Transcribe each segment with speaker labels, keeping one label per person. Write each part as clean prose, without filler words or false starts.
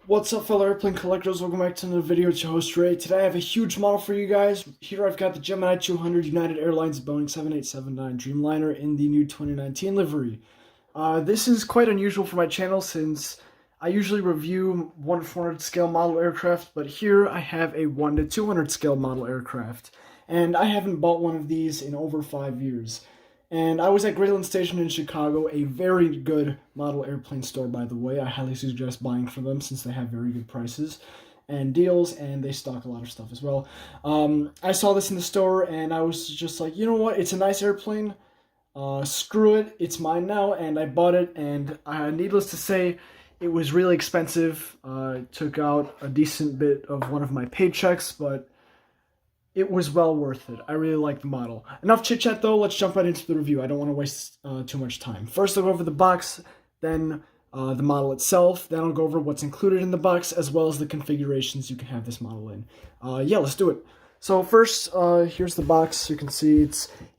Speaker 1: What's up, fellow airplane collectors? Welcome back to another video. It's your host Ray. Today I have a huge model for you guys. Here I've got the Gemini 200 United Airlines Boeing 7879 Dreamliner in the new 2019 livery. This is quite unusual for my channel since I usually review 1 to 400 scale model aircraft, but here I have a 1 to 200 scale model aircraft. And I haven't bought one of these in over 5 years. And I was at Greyland Station in Chicago, a very good model airplane store, by the way. I highly suggest buying from them since they have very good prices and deals, and they stock a lot of stuff as well. I saw this in the store, and I was just like, you know what? It's a nice airplane. Screw it. It's mine now, and I bought it, and needless to say, it was really expensive. It took out a decent bit of one of my paychecks, but it was well worth it. I really like the model. Enough chit-chat though, let's jump right into the review. I don't want to waste too much time. First I'll go over the box, then the model itself, then I'll go over what's included in the box, as well as the configurations you can have this model in. Yeah, let's do it. So first, here's the box. You can see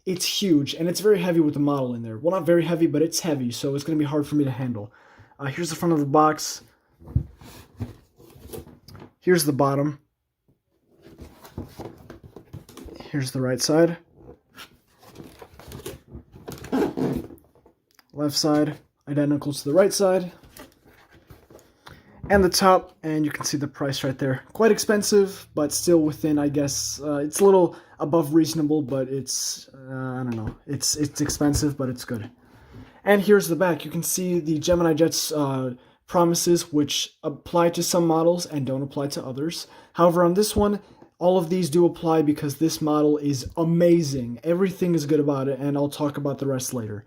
Speaker 1: it's huge, and it's very heavy with the model in there. Well, not very heavy, but it's heavy, so it's going to be hard for me to handle. Here's the front of the box. Here's the bottom. Here's the right side, left side, identical to the right side, and the top, and you can see the price right there. Quite expensive, but still within, I guess, it's a little above reasonable, but it's, I don't know, it's expensive, but it's good. And here's the back. You can see the Gemini Jet's promises, which apply to some models and don't apply to others. However, on this one, all of these do apply because this model is amazing. Everything is good about it, and I'll talk about the rest later.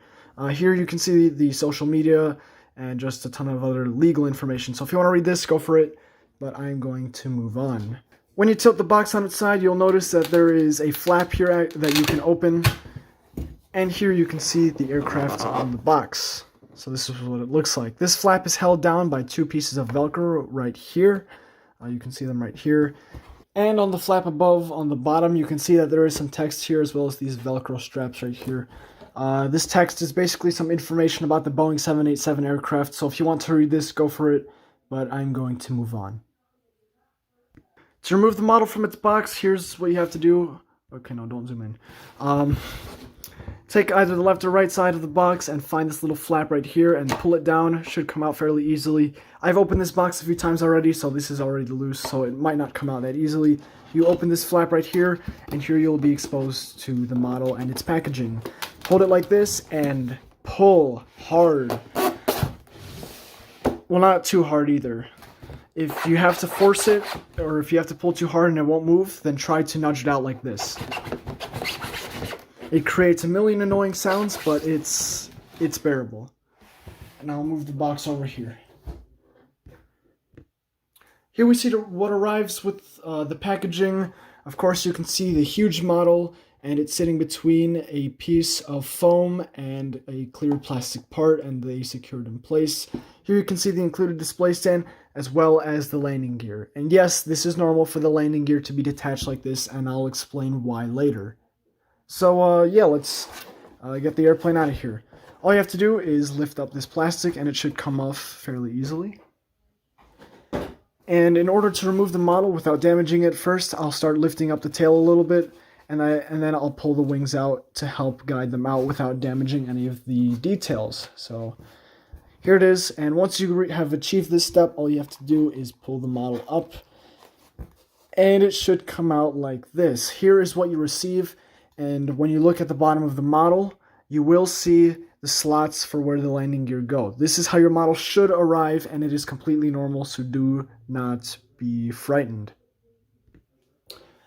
Speaker 1: Here you can see the social media and just a ton of other legal information. So if you want to read this, go for it, but I'm going to move on. When you tilt the box on its side, you'll notice that there is a flap here that you can open, and here you can see the aircraft on the box. So this is what it looks like. This flap is held down by 2 pieces of Velcro right here. You can see them right here. And on the flap above, on the bottom, you can see that there is some text here, as well as these Velcro straps right here. This text is basically some information about the Boeing 787 aircraft, so if you want to read this, go for it, but I'm going to move on. To remove the model from its box, here's what you have to do. Okay, no, don't zoom in. Take either the left or right side of the box and find this little flap right here and pull it down. It should come out fairly easily. I've opened this box a few times already, so this is already loose, so it might not come out that easily. You open this flap right here, and here you'll be exposed to the model and its packaging. Hold it like this and pull hard. Well, not too hard either. If you have to force it, or if you have to pull too hard and it won't move, then try to nudge it out like this. It creates a million annoying sounds, but it's bearable. And I'll move the box over here. Here we see what arrives with the packaging. Of course, you can see the huge model, and it's sitting between a piece of foam and a clear plastic part, and they secured in place. Here you can see the included display stand, as well as the landing gear. And yes, this is normal for the landing gear to be detached like this, and I'll explain why later. So, yeah, let's get the airplane out of here. All you have to do is lift up this plastic, and it should come off fairly easily. And in order to remove the model without damaging it, first I'll start lifting up the tail a little bit, and then I'll pull the wings out to help guide them out without damaging any of the details. So here it is, and once you have achieved this step, all you have to do is pull the model up, and it should come out like this. Here is what you receive. And when you look at the bottom of the model, you will see the slots for where the landing gear go. This is how your model should arrive, and it is completely normal, so do not be frightened.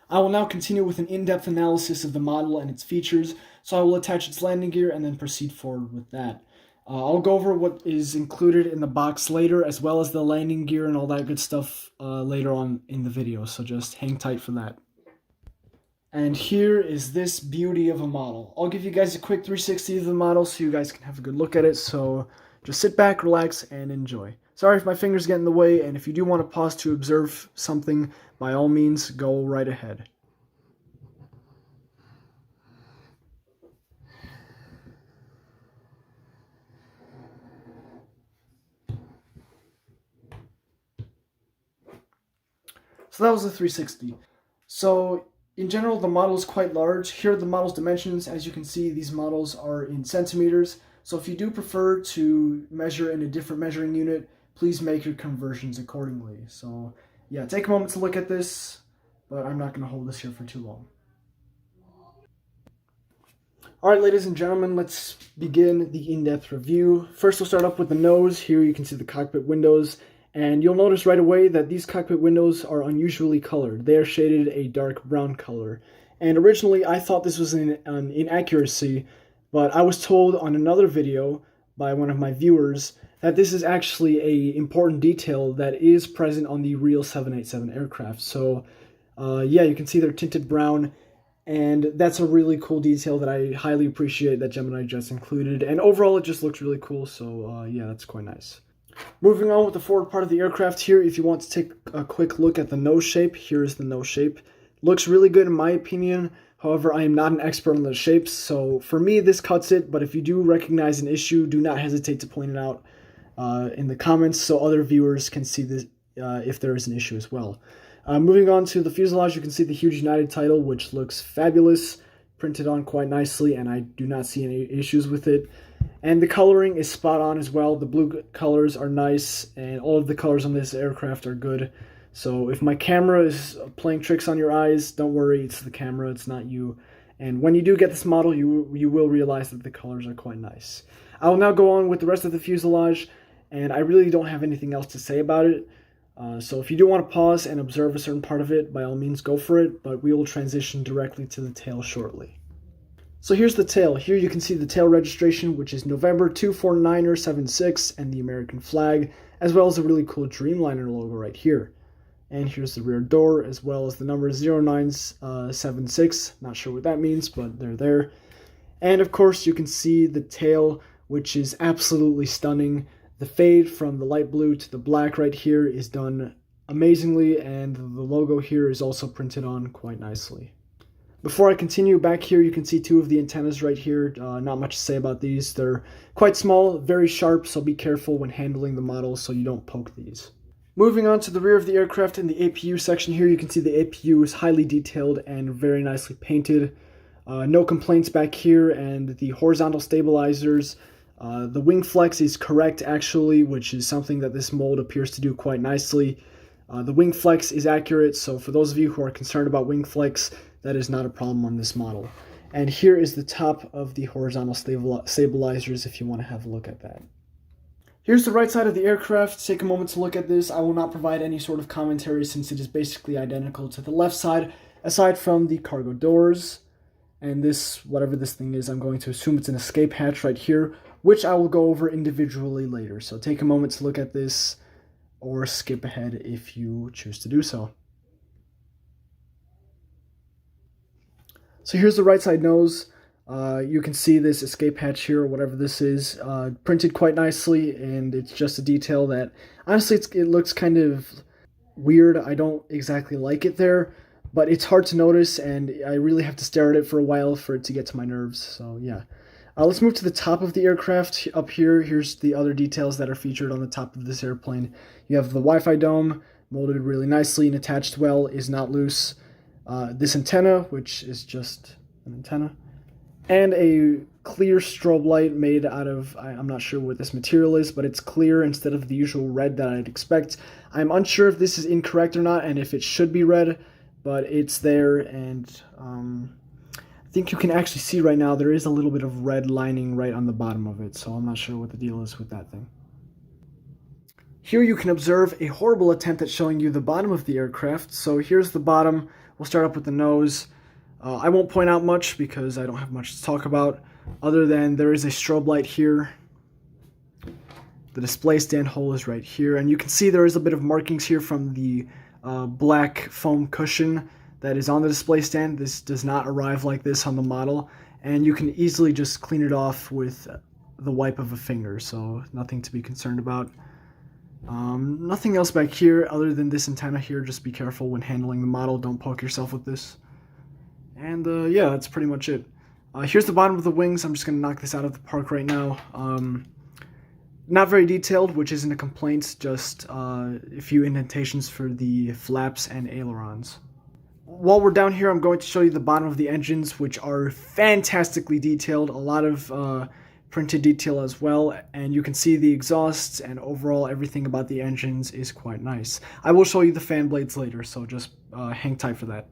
Speaker 1: I will now continue with an in-depth analysis of the model and its features, so I will attach its landing gear and then proceed forward with that. I'll go over what is included in the box later, as well as the landing gear and all that good stuff later on in the video, so just hang tight for that. And here is this beauty of a model. I'll give you guys a quick 360 of the model so you guys can have a good look at it. So just sit back, relax, and enjoy. Sorry if my fingers get in the way, and if you do want to pause to observe something, by all means, go right ahead. So that was the 360. So in general, the model is quite large. Here are the model's dimensions. As you can see, these models are in centimeters. So if you do prefer to measure in a different measuring unit, please make your conversions accordingly. So yeah, take a moment to look at this, but I'm not going to hold this here for too long. Alright, ladies and gentlemen, let's begin the in-depth review. First, we'll start up with the nose. Here you can see the cockpit windows, and you'll notice right away that these cockpit windows are unusually colored. They are shaded a dark brown color. And originally, I thought this was an inaccuracy, but I was told on another video by one of my viewers that this is actually an important detail that is present on the real 787 aircraft. So, yeah, you can see they're tinted brown. And that's a really cool detail that I highly appreciate that Gemini just included. And overall, it just looks really cool. So yeah, that's quite nice. Moving on with the forward part of the aircraft here, if you want to take a quick look at the nose shape, here's the nose shape. Looks really good in my opinion. However, I am not an expert on the shapes. So for me, this cuts it. But if you do recognize an issue, do not hesitate to point it out in the comments so other viewers can see this if there is an issue as well. Moving on to the fuselage, you can see the huge United title, which looks fabulous, printed on quite nicely, and I do not see any issues with it. And the coloring is spot on as well. The blue colors are nice, and all of the colors on this aircraft are good. So if my camera is playing tricks on your eyes, don't worry, it's the camera, it's not you. And when you do get this model, you will realize that the colors are quite nice. I will now go on with the rest of the fuselage, and I really don't have anything else to say about it. So if you do want to pause and observe a certain part of it, by all means go for it, but we will transition directly to the tail shortly. So here's the tail. Here you can see the tail registration, which is November 24976 and the American flag, as well as a really cool Dreamliner logo right here. And here's the rear door, as well as the number 0976. Not sure what that means, but they're there. And of course you can see the tail, which is absolutely stunning. The fade from the light blue to the black right here is done amazingly, and the logo here is also printed on quite nicely. Before I continue, back here you can see two of the antennas right here. Not much to say about these. They're quite small, very sharp, so be careful when handling the model so you don't poke these. Moving on to the rear of the aircraft in the APU section here, you can see the APU is highly detailed and very nicely painted. No complaints back here, and the horizontal stabilizers. The wing flex is correct actually, which is something that this mold appears to do quite nicely. The wing flex is accurate, so for those of you who are concerned about wing flex, that is not a problem on this model. And here is the top of the horizontal stabilizers if you want to have a look at that. Here's the right side of the aircraft. Take a moment to look at this. I will not provide any sort of commentary since it is basically identical to the left side, aside from the cargo doors. And this, whatever this thing is, I'm going to assume it's an escape hatch right here, which I will go over individually later. So take a moment to look at this, or skip ahead if you choose to do so. So here's the right side nose. You can see this escape hatch here, or whatever this is, printed quite nicely, and it's just a detail that, honestly, it looks kind of weird. I don't exactly like it there, but it's hard to notice, and I really have to stare at it for a while for it to get to my nerves, so yeah. Let's move to the top of the aircraft. Up here, here's the other details that are featured on the top of this airplane. You have the Wi-Fi dome, molded really nicely and attached well, is not loose. This antenna, which is just an antenna. And a clear strobe light made out of, I'm not sure what this material is, but it's clear instead of the usual red that I'd expect. I'm unsure if this is incorrect or not, and if it should be red, but it's there, and I think you can actually see right now there is a little bit of red lining right on the bottom of it, so I'm not sure what the deal is with that thing. Here you can observe a horrible attempt at showing you the bottom of the aircraft. So here's the bottom. We'll start up with the nose. I won't point out much because I don't have much to talk about, other than there is a strobe light here. The display stand hole is right here, and you can see there is a bit of markings here from the black foam cushion that is on the display stand. This does not arrive like this on the model, and you can easily just clean it off with the wipe of a finger, so nothing to be concerned about. Nothing else back here other than this antenna here. Just be careful when handling the model, don't poke yourself with this. And yeah, that's pretty much it. Here's the bottom of the wings. I'm just going to knock this out of the park right now. Not very detailed, which isn't a complaint, just a few indentations for the flaps and ailerons. While we're down here, I'm going to show you the bottom of the engines, which are fantastically detailed, a lot of printed detail as well, and you can see the exhausts, and overall everything about the engines is quite nice. I will show you the fan blades later, so just hang tight for that.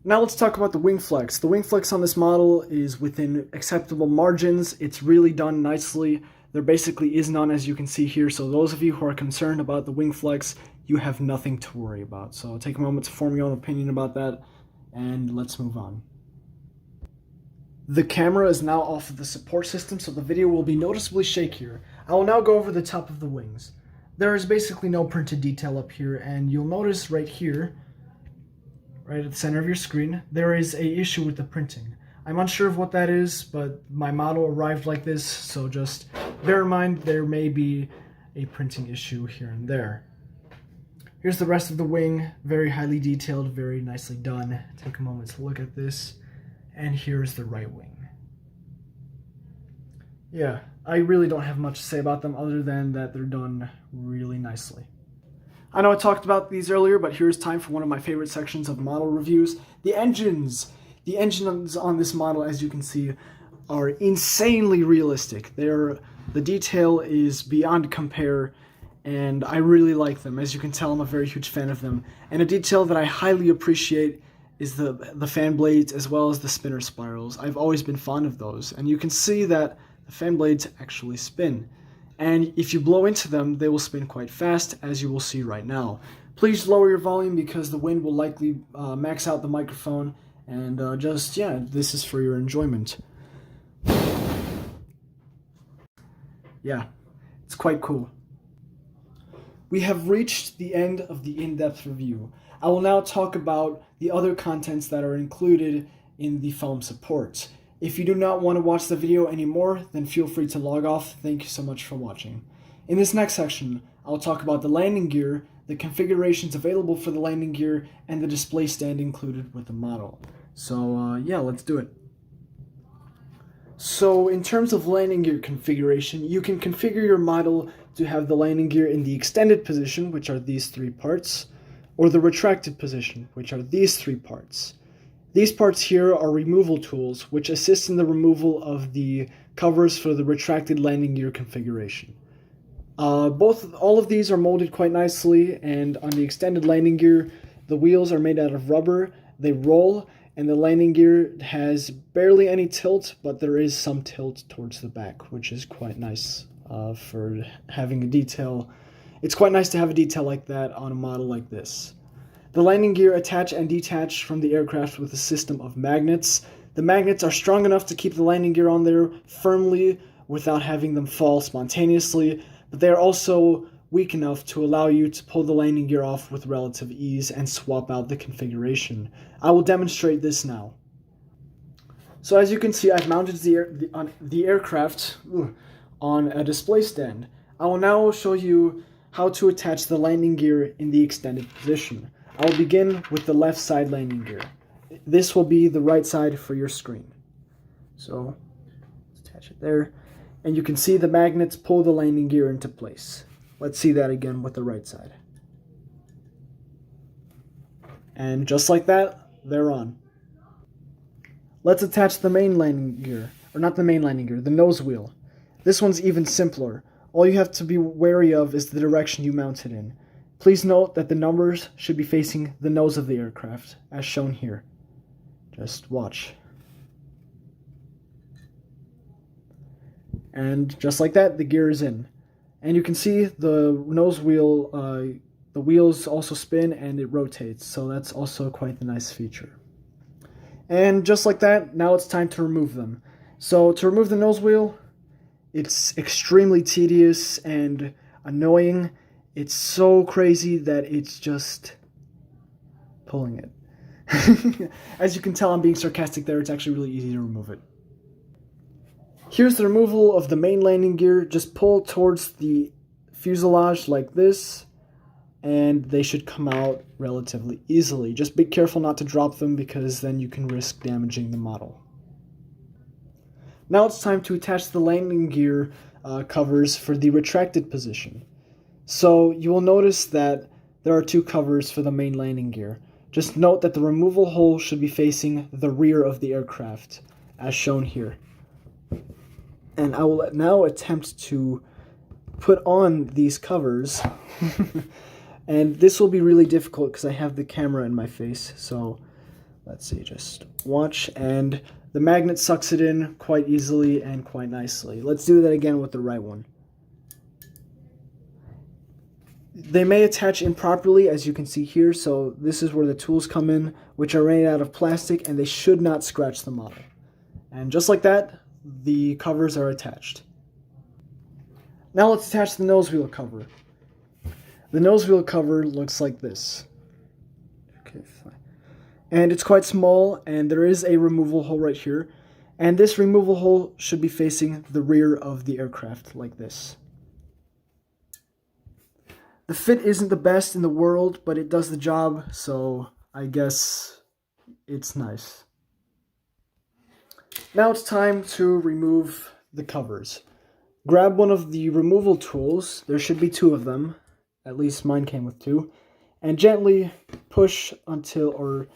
Speaker 1: Now let's talk about the wing flex. The wing flex on this model is within acceptable margins. It's really done nicely. There basically is none, as you can see here, so those of you who are concerned about the wing flex, you have nothing to worry about. So take a moment to form your own opinion about that, and let's move on. The camera is now off of the support system, so the video will be noticeably shakier. I will now go over the top of the wings. There is basically no printed detail up here, and you'll notice right here, right at the center of your screen, there is an issue with the printing. I'm unsure of what that is, but my model arrived like this, so just bear in mind there may be a printing issue here and there. Here's the rest of the wing, very highly detailed, very nicely done. Take a moment to look at this, and here's the right wing. Yeah, I really don't have much to say about them other than that they're done really nicely. I know I talked about these earlier, but here's time for one of my favorite sections of model reviews, the engines. The engines on this model, as you can see, are insanely realistic. The detail is beyond compare, and I really like them. As you can tell, I'm a very huge fan of them. And a detail that I highly appreciate is the fan blades as well as the spinner spirals. I've always been fond of those, and you can see that the fan blades actually spin. And if you blow into them, they will spin quite fast, as you will see right now. Please lower your volume because the wind will likely max out the microphone. And this is for your enjoyment. Yeah, it's quite cool. We have reached the end of the in-depth review. I will now talk about the other contents that are included in the foam support. If you do not want to watch the video anymore, then feel free to log off. Thank you so much for watching. In this next section, I'll talk about the landing gear, the configurations available for the landing gear, and the display stand included with the model. So let's do it. So in terms of landing gear configuration, you can configure your model to have the landing gear in the extended position, which are these three parts, or the retracted position, which are these three parts. These parts here are removal tools, which assist in the removal of the covers for the retracted landing gear configuration. All of these are molded quite nicely, and on the extended landing gear, the wheels are made out of rubber, they roll, and the landing gear has barely any tilt, but there is some tilt towards the back, which is quite nice for having a detail. It's quite nice to have a detail like that on a model like this. The landing gear attach and detach from the aircraft with a system of magnets. The magnets are strong enough to keep the landing gear on there firmly without having them fall spontaneously, but they are also weak enough to allow you to pull the landing gear off with relative ease and swap out the configuration. I will demonstrate this now. So as you can see, I've mounted the aircraft on a display stand. I will now show you how to attach the landing gear in the extended position. I will begin with the left side landing gear. This will be the right side for your screen. So let's attach it there. And you can see the magnets pull the landing gear into place. Let's see that again with the right side. And just like that, they're on. Let's attach the main landing gear, or not the main landing gear, the nose wheel. This one's even simpler. All you have to be wary of is the direction you mount it in. Please note that the numbers should be facing the nose of the aircraft, as shown here. Just watch. And just like that, the gear is in. And you can see the nose wheel, the wheels also spin and it rotates, so that's also quite the nice feature. And just like that, now it's time to remove them. So to remove the nose wheel, it's extremely tedious and annoying. It's so crazy that it's just pulling it. As you can tell, I'm being sarcastic there. It's actually really easy to remove it. Here's the removal of the main landing gear. Just pull towards the fuselage like this, and they should come out relatively easily. Just be careful not to drop them because then you can risk damaging the model. Now it's time to attach the landing gear covers for the retracted position. So you will notice that there are two covers for the main landing gear. Just note that the removal hole should be facing the rear of the aircraft, as shown here. And I will now attempt to put on these covers. And this will be really difficult because I have the camera in my face. So let's see, just watch. And the magnet sucks it in quite easily and quite nicely. Let's do that again with the right one. They may attach improperly, as you can see here, so this is where the tools come in, which are made out of plastic, and they should not scratch the model. And just like that, the covers are attached. Now let's attach the nose wheel cover. The nose wheel cover looks like this. Okay, fine. And it's quite small, and there is a removal hole right here. And this removal hole should be facing the rear of the aircraft, like this. The fit isn't the best in the world, but it does the job, so I guess it's nice. Now it's time to remove the covers. Grab one of the removal tools, there should be two of them, at least mine came with two, and gently push until, or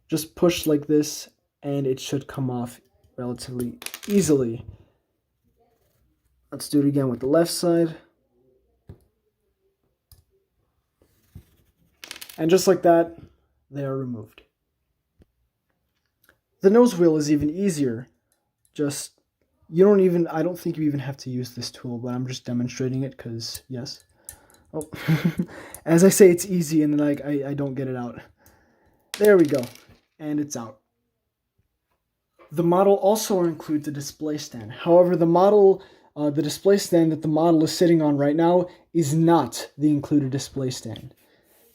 Speaker 1: just push like this, and it should come off relatively easily. Let's do it again with the left side. And just like that, they are removed. The nose wheel is even easier. I don't think you even have to use this tool, but I'm just demonstrating it because, yes. Oh, as I say, it's easy and then I don't get it out. There we go. And it's out. The model also includes a display stand. However, the display stand that the model is sitting on right now is not the included display stand.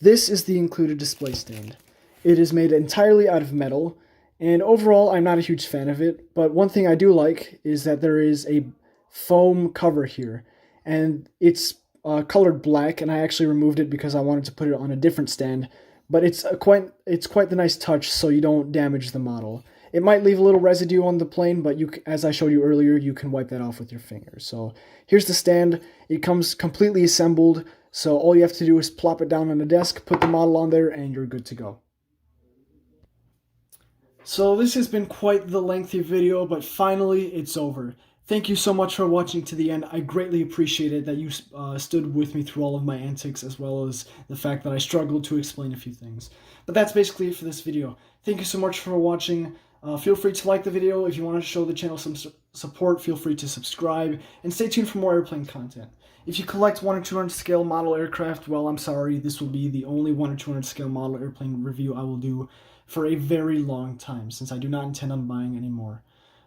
Speaker 1: This is the included display stand. It is made entirely out of metal, and overall I'm not a huge fan of it, but one thing I do like is that there is a foam cover here, and it's colored black, and I actually removed it because I wanted to put it on a different stand, but it's quite the nice touch so you don't damage the model. It might leave a little residue on the plane, but as I showed you earlier, you can wipe that off with your fingers. So here's the stand. It comes completely assembled, so all you have to do is plop it down on the desk, put the model on there, and you're good to go. So this has been quite the lengthy video, but finally it's over. Thank you so much for watching to the end. I greatly appreciate it that you stood with me through all of my antics, as well as the fact that I struggled to explain a few things. But that's basically it for this video. Thank you so much for watching. Feel free to like the video. If you want to show the channel some support, feel free to subscribe, and stay tuned for more airplane content. If you collect 1 or 200 scale model aircraft, well, I'm sorry, this will be the only 1 or 200 scale model airplane review I will do for a very long time, since I do not intend on buying any more.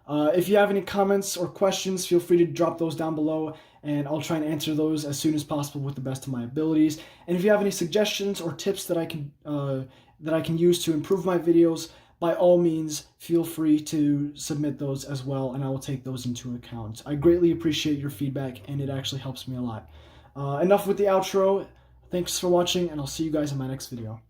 Speaker 1: If you have any comments or questions, feel free to drop those down below, and I'll try and answer those as soon as possible with the best of my abilities. And if you have any suggestions or tips that I can use to improve my videos, by all means, feel free to submit those as well, and I will take those into account. I greatly appreciate your feedback, and it actually helps me a lot. Enough with the outro. Thanks for watching, and I'll see you guys in my next video.